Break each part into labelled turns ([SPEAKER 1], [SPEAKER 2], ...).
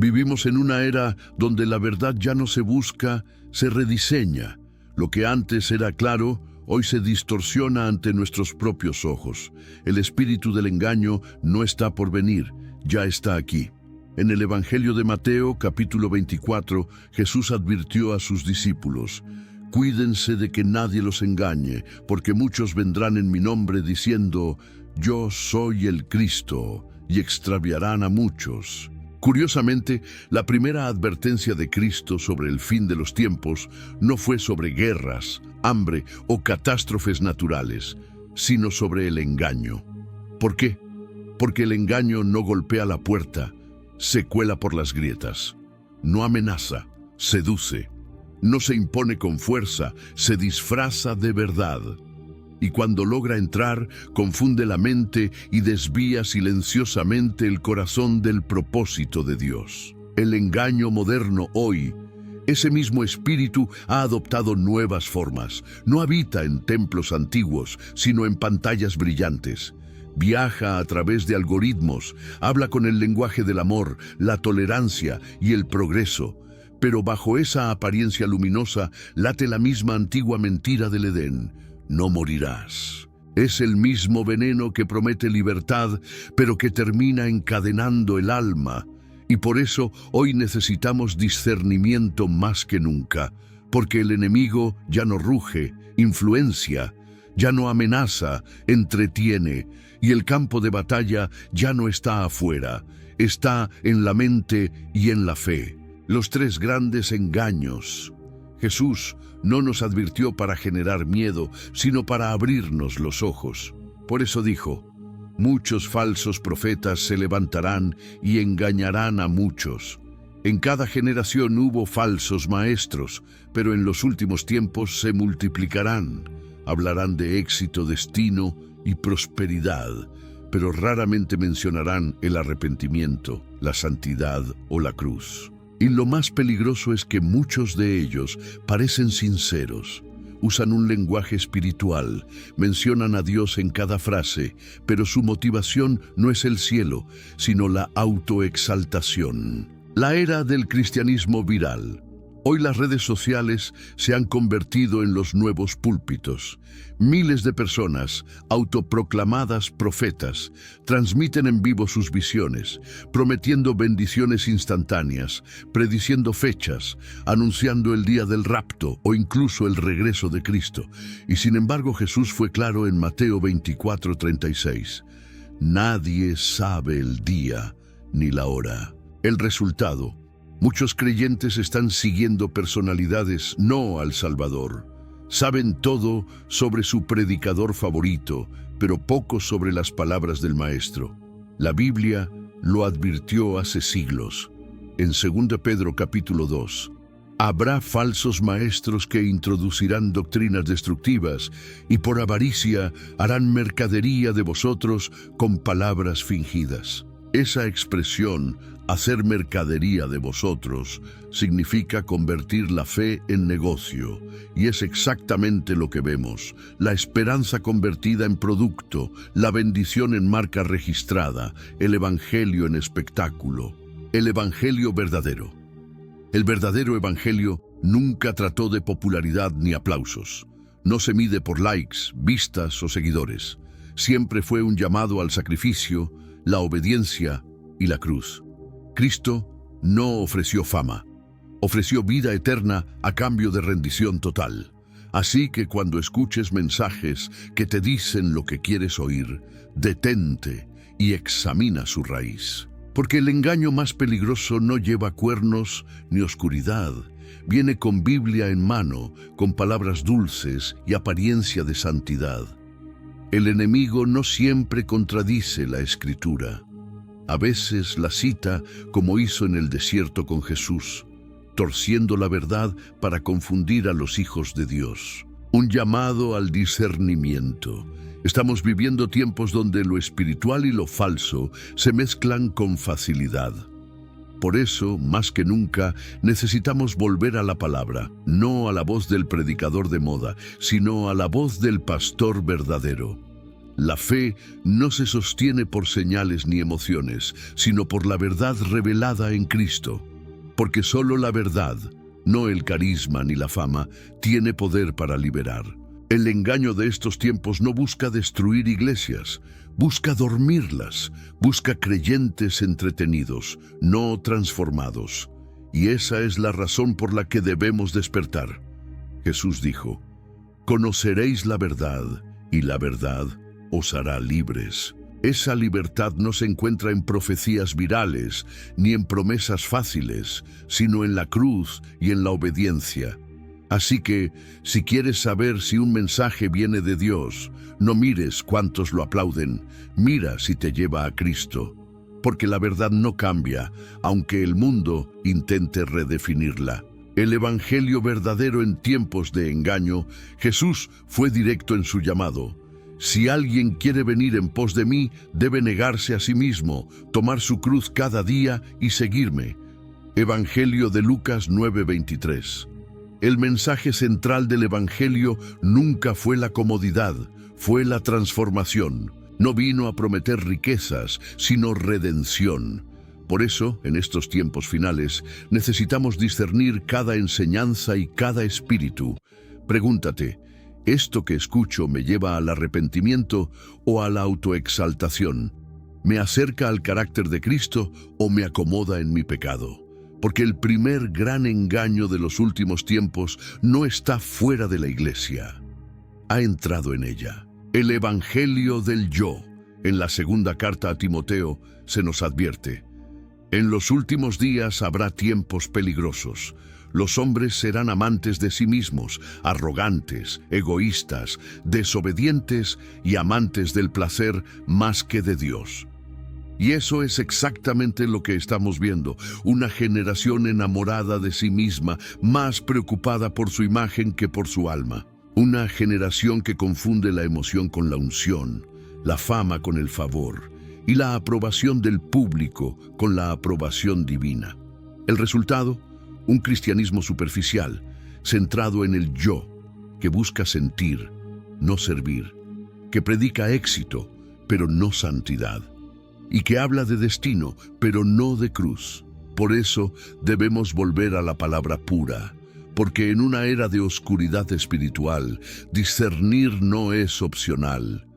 [SPEAKER 1] Vivimos en una era donde la verdad ya no se busca, se rediseña. Lo que antes era claro, hoy se distorsiona ante nuestros propios ojos. El espíritu del engaño no está por venir, ya está aquí. En el Evangelio de Mateo, capítulo 24, Jesús advirtió a sus discípulos: «Cuídense de que nadie los engañe, porque muchos vendrán en mi nombre diciendo, yo soy el Cristo, y extraviarán a muchos». Curiosamente, la primera advertencia de Cristo sobre el fin de los tiempos no fue sobre guerras, hambre o catástrofes naturales, sino sobre el engaño. ¿Por qué? Porque el engaño no golpea la puerta, se cuela por las grietas. No amenaza, seduce. No se impone con fuerza, se disfraza de verdad. Y cuando logra entrar, confunde la mente y desvía silenciosamente el corazón del propósito de Dios. El engaño moderno hoy, ese mismo espíritu ha adoptado nuevas formas. No habita en templos antiguos, sino en pantallas brillantes. Viaja a través de algoritmos, habla con el lenguaje del amor, la tolerancia y el progreso. Pero bajo esa apariencia luminosa late la misma antigua mentira del Edén: no morirás. Es el mismo veneno que promete libertad, pero que termina encadenando el alma. Y por eso hoy necesitamos discernimiento más que nunca, porque el enemigo ya no ruge, influencia, ya no amenaza, entretiene, y el campo de batalla ya no está afuera, está en la mente y en la fe. Los tres grandes engaños. Jesús no nos advirtió para generar miedo, sino para abrirnos los ojos. Por eso dijo: muchos falsos profetas se levantarán y engañarán a muchos. En cada generación hubo falsos maestros, pero en los últimos tiempos se multiplicarán. Hablarán de éxito, destino y prosperidad, pero raramente mencionarán el arrepentimiento, la santidad o la cruz. Y lo más peligroso es que muchos de ellos parecen sinceros. Usan un lenguaje espiritual, mencionan a Dios en cada frase, pero su motivación no es el cielo, sino la autoexaltación. La era del cristianismo viral. Hoy las redes sociales se han convertido en los nuevos púlpitos. Miles de personas, autoproclamadas profetas, transmiten en vivo sus visiones, prometiendo bendiciones instantáneas, prediciendo fechas, anunciando el día del rapto o incluso el regreso de Cristo. Y sin embargo, Jesús fue claro en Mateo 24:36. Nadie sabe el día ni la hora. El resultado: muchos creyentes están siguiendo personalidades, no al Salvador. Saben todo sobre su predicador favorito, pero poco sobre las palabras del Maestro. La Biblia lo advirtió hace siglos. En 2 Pedro capítulo 2, habrá falsos maestros que introducirán doctrinas destructivas y por avaricia harán mercadería de vosotros con palabras fingidas. Esa expresión, hacer mercadería de vosotros, significa convertir la fe en negocio, y es exactamente lo que vemos: la esperanza convertida en producto, la bendición en marca registrada, el evangelio en espectáculo. El evangelio verdadero. El verdadero evangelio nunca trató de popularidad ni aplausos. No se mide por likes, vistas o seguidores. Siempre fue un llamado al sacrificio, la obediencia y la cruz. Cristo no ofreció fama, ofreció vida eterna a cambio de rendición total. Así que cuando escuches mensajes que te dicen lo que quieres oír, detente y examina su raíz. Porque el engaño más peligroso no lleva cuernos ni oscuridad. Viene con Biblia en mano, con palabras dulces y apariencia de santidad. El enemigo no siempre contradice la Escritura. A veces la cita, como hizo en el desierto con Jesús, torciendo la verdad para confundir a los hijos de Dios. Un llamado al discernimiento. Estamos viviendo tiempos donde lo espiritual y lo falso se mezclan con facilidad. Por eso, más que nunca, necesitamos volver a la palabra, no a la voz del predicador de moda, sino a la voz del pastor verdadero. La fe no se sostiene por señales ni emociones, sino por la verdad revelada en Cristo. Porque solo la verdad, no el carisma ni la fama, tiene poder para liberar. El engaño de estos tiempos no busca destruir iglesias, busca dormirlas, busca creyentes entretenidos, no transformados. Y esa es la razón por la que debemos despertar. Jesús dijo: «Conoceréis la verdad, y la verdad os hará libres». Esa libertad no se encuentra en profecías virales, ni en promesas fáciles, sino en la cruz y en la obediencia. Así que, si quieres saber si un mensaje viene de Dios, no mires cuántos lo aplauden, mira si te lleva a Cristo. Porque la verdad no cambia, aunque el mundo intente redefinirla. El evangelio verdadero en tiempos de engaño, Jesús fue directo en su llamado. Si alguien quiere venir en pos de mí, debe negarse a sí mismo, tomar su cruz cada día y seguirme. Evangelio de Lucas 9:23. El mensaje central del evangelio nunca fue la comodidad, fue la transformación. No vino a prometer riquezas, sino redención. Por eso, en estos tiempos finales, necesitamos discernir cada enseñanza y cada espíritu. Pregúntate: ¿esto que escucho me lleva al arrepentimiento o a la autoexaltación? ¿Me acerca al carácter de Cristo o me acomoda en mi pecado? Porque el primer gran engaño de los últimos tiempos no está fuera de la iglesia, ha entrado en ella. El evangelio del yo. En la segunda carta a Timoteo se nos advierte: en los últimos días habrá tiempos peligrosos. Los hombres serán amantes de sí mismos, arrogantes, egoístas, desobedientes y amantes del placer más que de Dios. Y eso es exactamente lo que estamos viendo, una generación enamorada de sí misma, más preocupada por su imagen que por su alma. Una generación que confunde la emoción con la unción, la fama con el favor y la aprobación del público con la aprobación divina. El resultado: un cristianismo superficial, centrado en el yo, que busca sentir, no servir, que predica éxito, pero no santidad, y que habla de destino, pero no de cruz. Por eso debemos volver a la palabra pura, porque en una era de oscuridad espiritual, discernir no es opcional,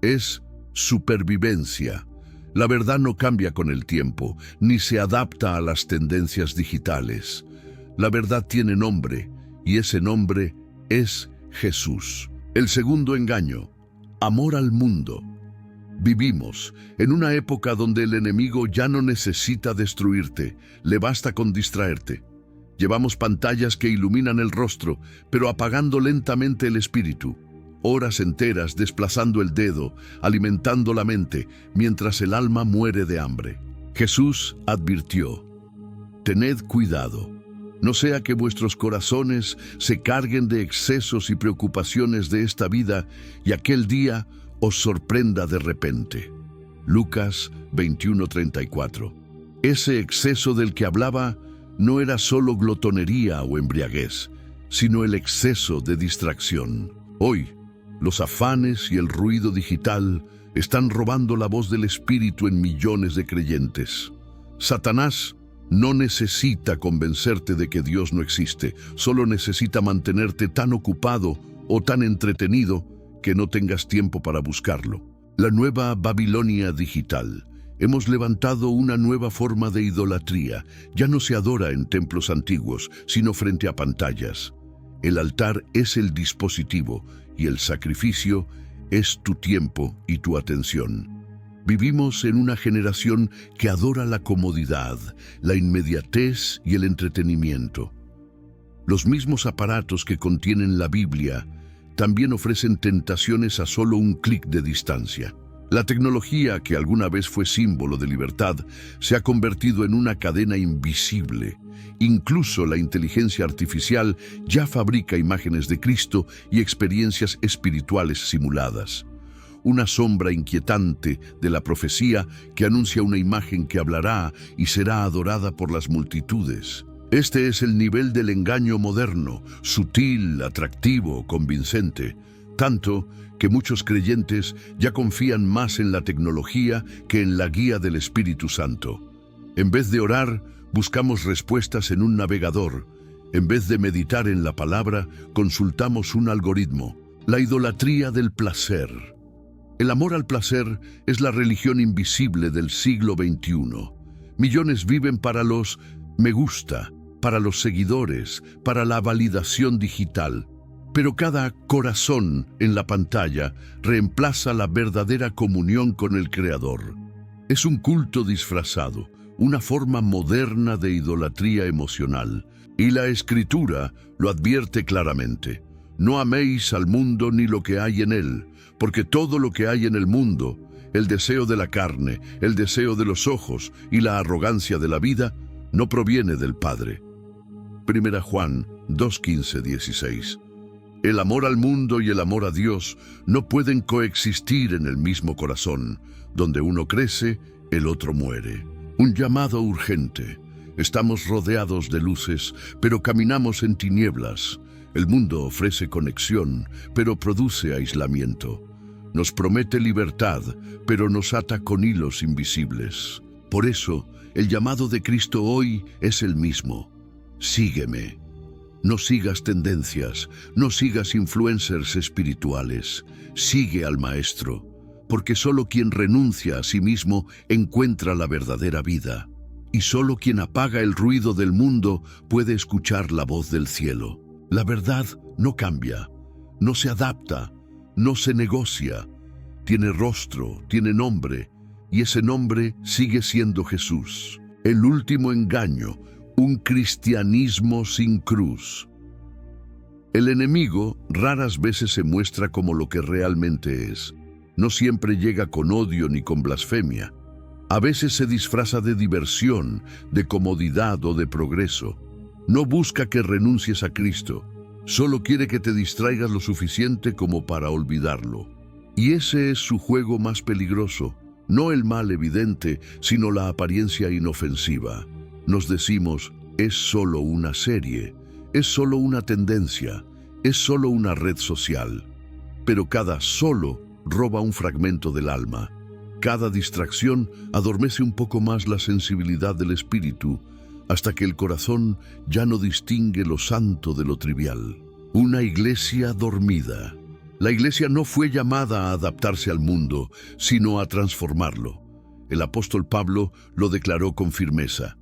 [SPEAKER 1] es supervivencia. La verdad no cambia con el tiempo, ni se adapta a las tendencias digitales. La verdad tiene nombre, y ese nombre es Jesús. El segundo engaño: amor al mundo. Vivimos en una época donde el enemigo ya no necesita destruirte, le basta con distraerte. Llevamos pantallas que iluminan el rostro, pero apagando lentamente el espíritu. Horas enteras desplazando el dedo, alimentando la mente, mientras el alma muere de hambre. Jesús advirtió: tened cuidado, no sea que vuestros corazones se carguen de excesos y preocupaciones de esta vida y aquel día os sorprenda de repente. Lucas 21:34. Ese exceso del que hablaba no era solo glotonería o embriaguez, sino el exceso de distracción. Hoy, los afanes y el ruido digital están robando la voz del Espíritu en millones de creyentes. Satanás no necesita convencerte de que Dios no existe, solo necesita mantenerte tan ocupado o tan entretenido que no tengas tiempo para buscarlo. La nueva Babilonia digital. Hemos levantado una nueva forma de idolatría. Ya no se adora en templos antiguos, sino frente a pantallas. El altar es el dispositivo y el sacrificio es tu tiempo y tu atención. Vivimos en una generación que adora la comodidad, la inmediatez y el entretenimiento. Los mismos aparatos que contienen la Biblia también ofrecen tentaciones a solo un clic de distancia. La tecnología, que alguna vez fue símbolo de libertad, se ha convertido en una cadena invisible. Incluso la inteligencia artificial ya fabrica imágenes de Cristo y experiencias espirituales simuladas. Una sombra inquietante de la profecía que anuncia una imagen que hablará y será adorada por las multitudes. Este es el nivel del engaño moderno, sutil, atractivo, convincente. tanto que muchos creyentes ya confían más en la tecnología que en la guía del Espíritu Santo. En vez de orar, buscamos respuestas en un navegador. En vez de meditar en la palabra, consultamos un algoritmo. La idolatría del placer. El amor al placer es la religión invisible del siglo XXI. Millones viven para los me gusta, para los seguidores, para la validación digital. Pero cada corazón en la pantalla reemplaza la verdadera comunión con el Creador. Es un culto disfrazado, una forma moderna de idolatría emocional. Y la Escritura lo advierte claramente. No améis al mundo ni lo que hay en él, porque todo lo que hay en el mundo, el deseo de la carne, el deseo de los ojos y la arrogancia de la vida, no proviene del Padre. 1 Juan 2:15-16. El amor al mundo y el amor a Dios no pueden coexistir en el mismo corazón. Donde uno crece, el otro muere. Un llamado urgente. Estamos rodeados de luces, pero caminamos en tinieblas. El mundo ofrece conexión, pero produce aislamiento. Nos promete libertad, pero nos ata con hilos invisibles. Por eso, el llamado de Cristo hoy es el mismo. Sígueme. No sigas tendencias, no sigas influencers espirituales. Sigue al Maestro, porque solo quien renuncia a sí mismo encuentra la verdadera vida. Y solo quien apaga el ruido del mundo puede escuchar la voz del cielo. La verdad no cambia, no se adapta, no se negocia. Tiene rostro, tiene nombre, y ese nombre sigue siendo Jesús. El último engaño, un cristianismo sin cruz. El enemigo raras veces se muestra como lo que realmente es. No siempre llega con odio ni con blasfemia. A veces se disfraza de diversión, de comodidad o de progreso. No busca que renuncies a Cristo, solo quiere que te distraigas lo suficiente como para olvidarlo. Y ese es su juego más peligroso, no el mal evidente, sino la apariencia inofensiva. Nos decimos, es solo una serie, es solo una tendencia, es solo una red social. Pero cada solo roba un fragmento del alma. Cada distracción adormece un poco más la sensibilidad del espíritu, hasta que el corazón ya no distingue lo santo de lo trivial. Una iglesia dormida. La iglesia no fue llamada a adaptarse al mundo, sino a transformarlo. El apóstol Pablo lo declaró con firmeza.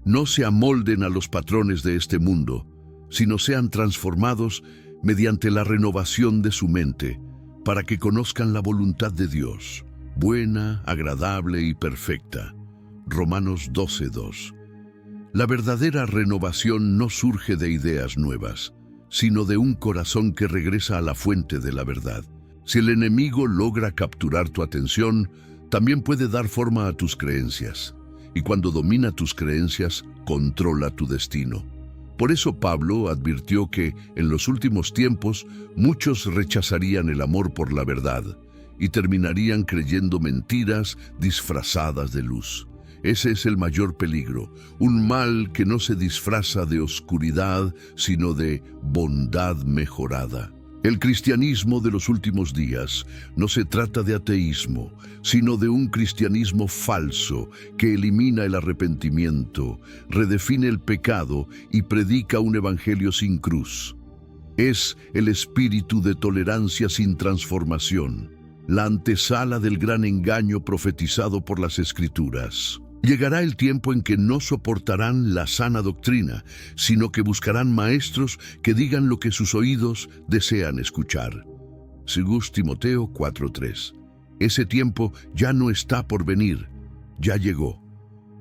[SPEAKER 1] No se amolden a los patrones de este mundo, sino sean transformados mediante la renovación de su mente, para que conozcan la voluntad de Dios, buena, agradable y perfecta. Romanos 12:2. La verdadera renovación no surge de ideas nuevas, sino de un corazón que regresa a la fuente de la verdad. Si el enemigo logra capturar tu atención, también puede dar forma a tus creencias. Y cuando domina tus creencias, controla tu destino. Por eso Pablo advirtió que, en los últimos tiempos, muchos rechazarían el amor por la verdad y terminarían creyendo mentiras disfrazadas de luz. Ese es el mayor peligro, un mal que no se disfraza de oscuridad, sino de bondad mejorada. El cristianismo de los últimos días no se trata de ateísmo, sino de un cristianismo falso que elimina el arrepentimiento, redefine el pecado y predica un evangelio sin cruz. Es el espíritu de tolerancia sin transformación, la antesala del gran engaño profetizado por las Escrituras. Llegará el tiempo en que no soportarán la sana doctrina, sino que buscarán maestros que digan lo que sus oídos desean escuchar. 2 Timoteo 4:3. Ese tiempo ya no está por venir, ya llegó.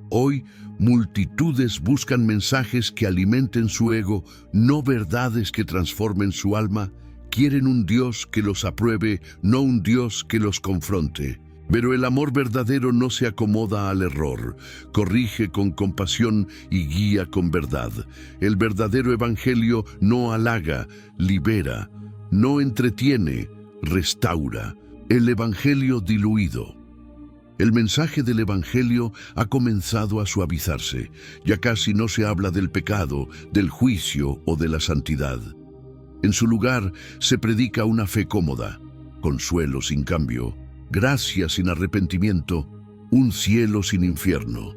[SPEAKER 1] Hoy, multitudes buscan mensajes que alimenten su ego, no verdades que transformen su alma. Quieren un Dios que los apruebe, no un Dios que los confronte. Pero el amor verdadero no se acomoda al error, corrige con compasión y guía con verdad. El verdadero evangelio no halaga, libera, no entretiene, restaura. El evangelio diluido. El mensaje del evangelio ha comenzado a suavizarse. Ya casi no se habla del pecado, del juicio o de la santidad. En su lugar se predica una fe cómoda, consuelo sin cambio, gracia sin arrepentimiento, un cielo sin infierno.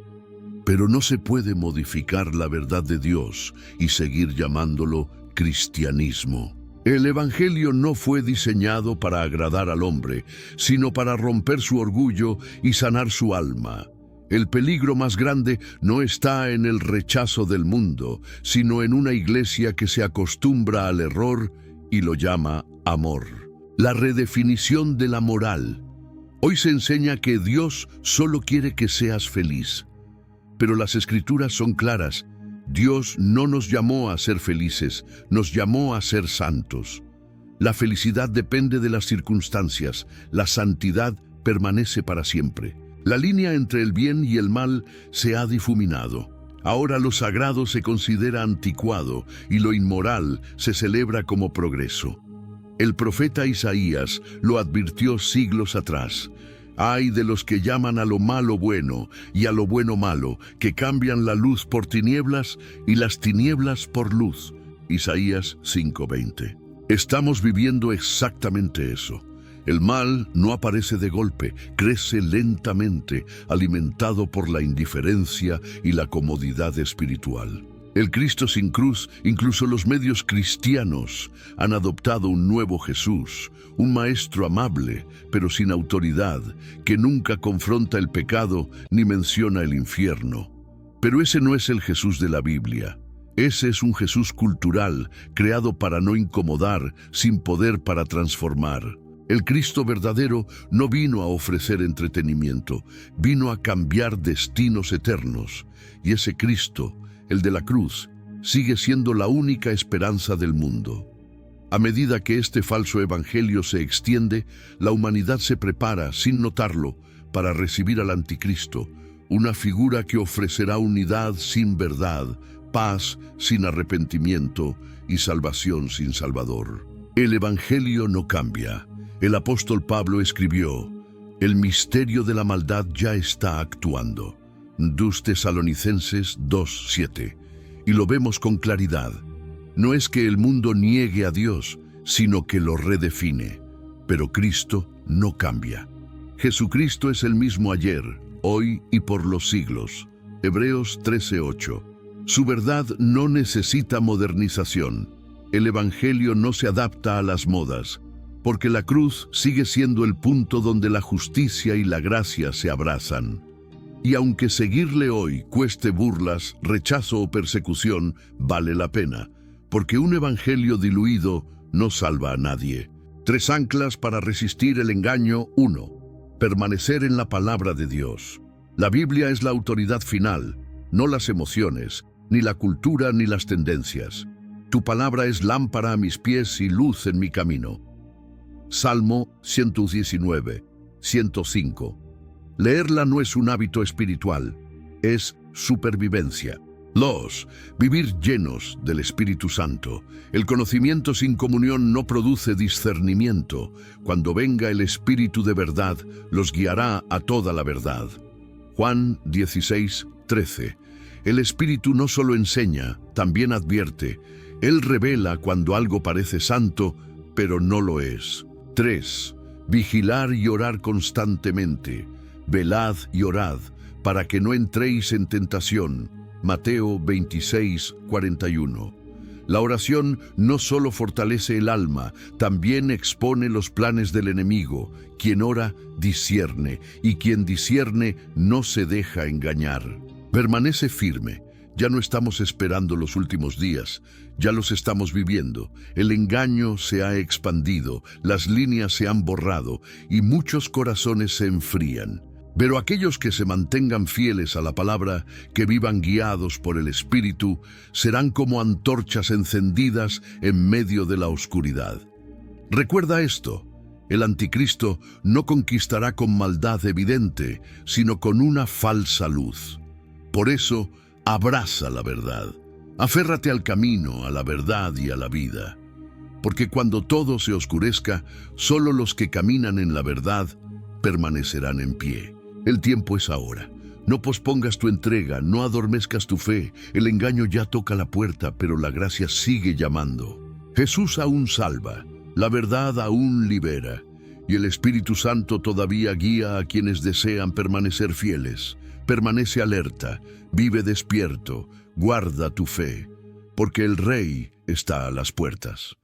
[SPEAKER 1] Pero no se puede modificar la verdad de Dios y seguir llamándolo cristianismo. El Evangelio no fue diseñado para agradar al hombre, sino para romper su orgullo y sanar su alma. El peligro más grande no está en el rechazo del mundo, sino en una iglesia que se acostumbra al error y lo llama amor. La redefinición de la moral. Hoy se enseña que Dios solo quiere que seas feliz. Pero las Escrituras son claras. Dios no nos llamó a ser felices, nos llamó a ser santos. La felicidad depende de las circunstancias, la santidad permanece para siempre. La línea entre el bien y el mal se ha difuminado. Ahora lo sagrado se considera anticuado y lo inmoral se celebra como progreso. El profeta Isaías lo advirtió siglos atrás. Ay de los que llaman a lo malo bueno y a lo bueno malo, que cambian la luz por tinieblas y las tinieblas por luz. Isaías 5:20. Estamos viviendo exactamente eso. El mal no aparece de golpe, crece lentamente, alimentado por la indiferencia y la comodidad espiritual. El Cristo sin cruz, incluso los medios cristianos, han adoptado un nuevo Jesús, un maestro amable, pero sin autoridad, que nunca confronta el pecado ni menciona el infierno. Pero ese no es el Jesús de la Biblia. Ese es un Jesús cultural, creado para no incomodar, sin poder para transformar. El Cristo verdadero no vino a ofrecer entretenimiento, vino a cambiar destinos eternos. Y ese Cristo, el de la cruz, sigue siendo la única esperanza del mundo. A medida que este falso evangelio se extiende, la humanidad se prepara, sin notarlo, para recibir al anticristo, una figura que ofrecerá unidad sin verdad, paz sin arrepentimiento y salvación sin Salvador. El evangelio no cambia. El apóstol Pablo escribió: el misterio de la maldad ya está actuando. 2 Tesalonicenses 2:7. Y lo vemos con claridad. No es que el mundo niegue a Dios, sino que lo redefine. Pero Cristo no cambia. Jesucristo es el mismo ayer, hoy y por los siglos. Hebreos 13:8. Su verdad no necesita modernización. El evangelio no se adapta a las modas, porque la cruz sigue siendo el punto donde la justicia y la gracia se abrazan. Y aunque seguirle hoy cueste burlas, rechazo o persecución, vale la pena, porque un evangelio diluido no salva a nadie. 3 anclas para resistir el engaño. 1. Permanecer en la palabra de Dios. La Biblia es la autoridad final, no las emociones, ni la cultura ni las tendencias. Tu palabra es lámpara a mis pies y luz en mi camino. Salmo 119, 105. Leerla no es un hábito espiritual, es supervivencia. 2. Vivir llenos del Espíritu Santo. El conocimiento sin comunión no produce discernimiento. Cuando venga el Espíritu de verdad, los guiará a toda la verdad. Juan 16:13. El Espíritu no solo enseña, también advierte. Él revela cuando algo parece santo, pero no lo es. 3. Vigilar y orar constantemente. Velad y orad, para que no entréis en tentación. Mateo 26:41. La oración no solo fortalece el alma, también expone los planes del enemigo. Quien ora, discierne, y quien discierne no se deja engañar. Permanece firme. Ya no estamos esperando los últimos días, ya los estamos viviendo. El engaño se ha expandido, las líneas se han borrado y muchos corazones se enfrían. Pero aquellos que se mantengan fieles a la palabra, que vivan guiados por el Espíritu, serán como antorchas encendidas en medio de la oscuridad. Recuerda esto: el anticristo no conquistará con maldad evidente, sino con una falsa luz. Por eso, abraza la verdad. Aférrate al camino, a la verdad y a la vida. Porque cuando todo se oscurezca, solo los que caminan en la verdad permanecerán en pie. El tiempo es ahora. No pospongas tu entrega, no adormezcas tu fe. El engaño ya toca la puerta, pero la gracia sigue llamando. Jesús aún salva, la verdad aún libera, y el Espíritu Santo todavía guía a quienes desean permanecer fieles. Permanece alerta, vive despierto, guarda tu fe, porque el Rey está a las puertas.